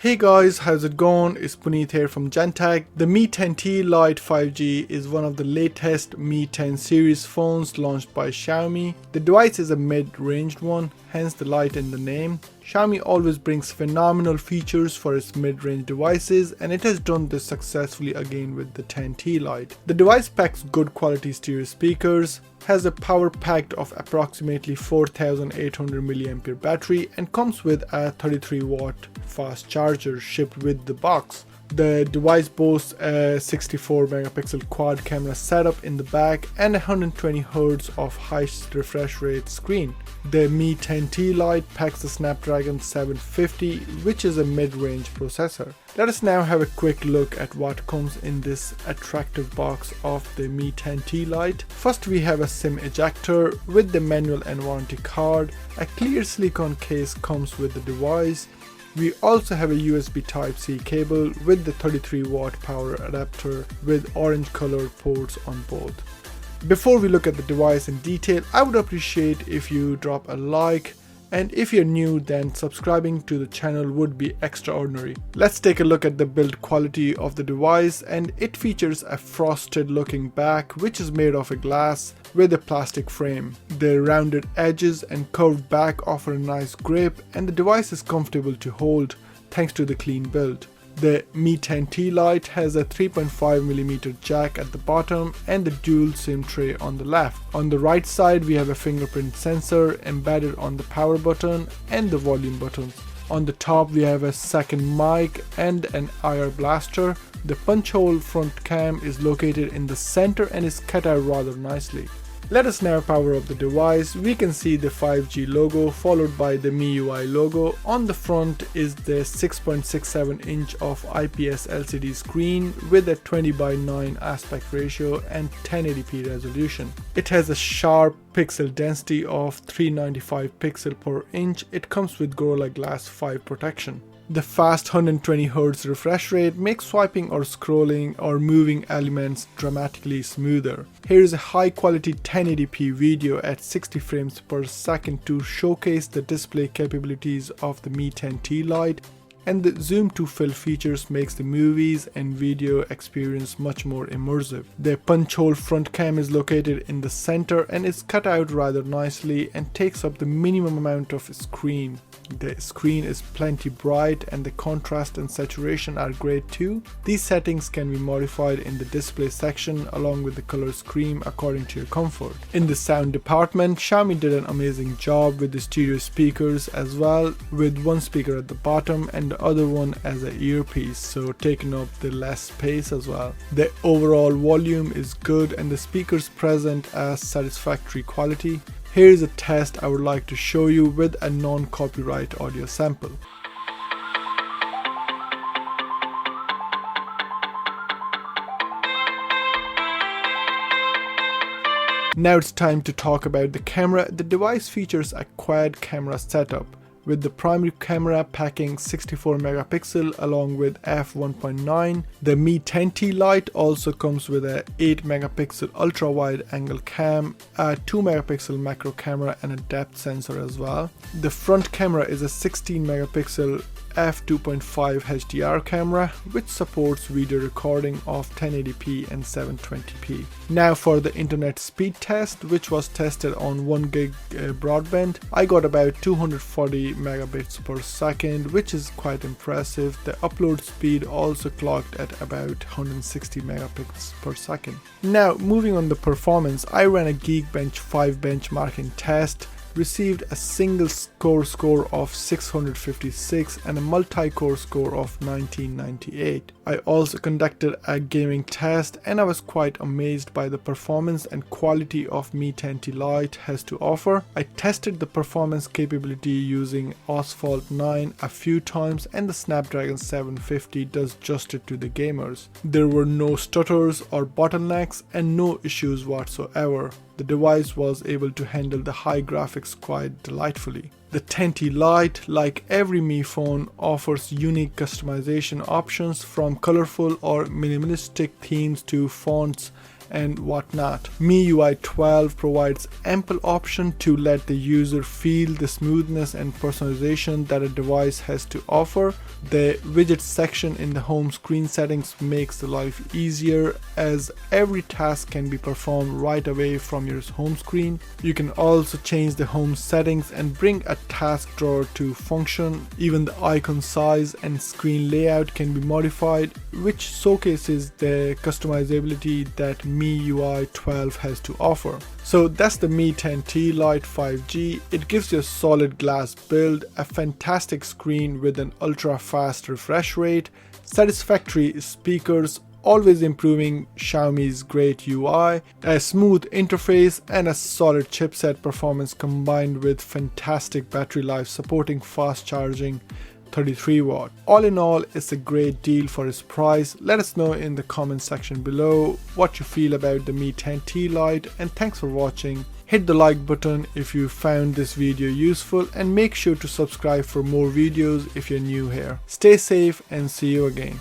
Hey guys, how's it going? It's Puneet here from Gentech. The Mi 10T Lite 5G is one of the latest Mi 10 series phones launched by Xiaomi. The device is a mid-ranged one, hence the Lite in the name. Xiaomi always brings phenomenal features for its mid-range devices, and it has done this successfully again with the 10T Lite. The device packs good quality stereo speakers, has a power pack of approximately 4800 mAh battery, and comes with a 33 watt fast charger shipped with the box. The device boasts a 64 megapixel quad camera setup in the back and 120Hz of high refresh rate screen. The Mi 10T Lite packs the Snapdragon 750, which is a mid-range processor. Let us now have a quick look at what comes in this attractive box of the Mi 10T Lite. First, we have a SIM ejector with the manual and warranty card. A clear silicone case comes with the device. We also have a USB Type-C cable with the 33 watt power adapter with orange colored ports on both. Before we look at the device in detail, I would appreciate if you drop a like, and if you're new, then subscribing to the channel would be extraordinary. Let's take a look at the build quality of the device, and it features a frosted looking back which is made of a glass with a plastic frame. The rounded edges and curved back offer a nice grip, and the device is comfortable to hold thanks to the clean build. The Mi 10T Lite has a 3.5mm jack at the bottom and the dual SIM tray on the left. On the right side, we have a fingerprint sensor embedded on the power button and the volume buttons. On the top, we have a second mic and an IR blaster. The punch hole front cam is located in the center and is cut out rather nicely. Let us now power up the device. We can see the 5G logo followed by the MIUI logo. On the front is the 6.67 inch of IPS LCD screen with a 20:9 aspect ratio and 1080p resolution. It has a sharp pixel density of 395 pixel per inch. It comes with Gorilla Glass 5 protection. The fast 120Hz refresh rate makes swiping or scrolling or moving elements dramatically smoother. Here is a high quality 1080p video at 60 frames per second to showcase the display capabilities of the Mi 10T Lite, and the zoom to fill features makes the movies and video experience much more immersive. The punch hole front cam is located in the center and is cut out rather nicely and takes up the minimum amount of screen. The screen is plenty bright and the contrast and saturation are great too. These settings can be modified in the display section along with the color scheme according to your comfort. In the sound department, Xiaomi did an amazing job with the stereo speakers as well, with one speaker at the bottom and the other one as an earpiece, so taking up the less space as well. The overall volume is good and the speakers present as satisfactory quality. Here is a test I would like to show you with a non-copyright audio sample. Now it's time to talk about the camera. The device features a quad camera setup, with the primary camera packing 64 megapixel along with f1.9. The Mi 10T Lite also comes with a 8 megapixel ultra wide angle cam, a 2 megapixel macro camera and a depth sensor as well. The front camera is a 16 megapixel f2.5 HDR camera which supports video recording of 1080p and 720p. Now for the internet speed test, which was tested on 1 gig broadband. I got about 240 megabits per second, which is quite impressive. The upload speed also clocked at about 160 megabits per second. Now moving on the performance, I ran a Geekbench 5 benchmarking test, received a single core score of 656 and a multi-core score of 1998. I also conducted a gaming test and I was quite amazed by the performance and quality of Mi 10T Lite has to offer. I tested the performance capability using Asphalt 9 a few times and the Snapdragon 750 does justice to the gamers. There were no stutters or bottlenecks and no issues whatsoever. The device was able to handle the high graphics quite delightfully. The 10T Lite, like every Mi phone, offers unique customization options from colorful or minimalistic themes to fonts and whatnot. MIUI 12 provides ample option to let the user feel the smoothness and personalization that a device has to offer. The widgets section in the home screen settings makes the life easier, as every task can be performed right away from your home screen. You can also change the home settings and bring a task drawer to function. Even the icon size and screen layout can be modified, which showcases the customizability that MIUI 12 has to offer. So that's the Mi 10T Lite 5G. It gives you a solid glass build, a fantastic screen with an ultra fast refresh rate, satisfactory speakers, always improving Xiaomi's great UI, a smooth interface, and a solid chipset performance combined with fantastic battery life supporting fast charging 33 watt. All in all, it's a great deal for its price. Let us know in the comment section below what you feel about the Mi 10T Lite, and thanks for watching. Hit the like button if you found this video useful, and make sure to subscribe for more videos if you're new here. Stay safe and see you again.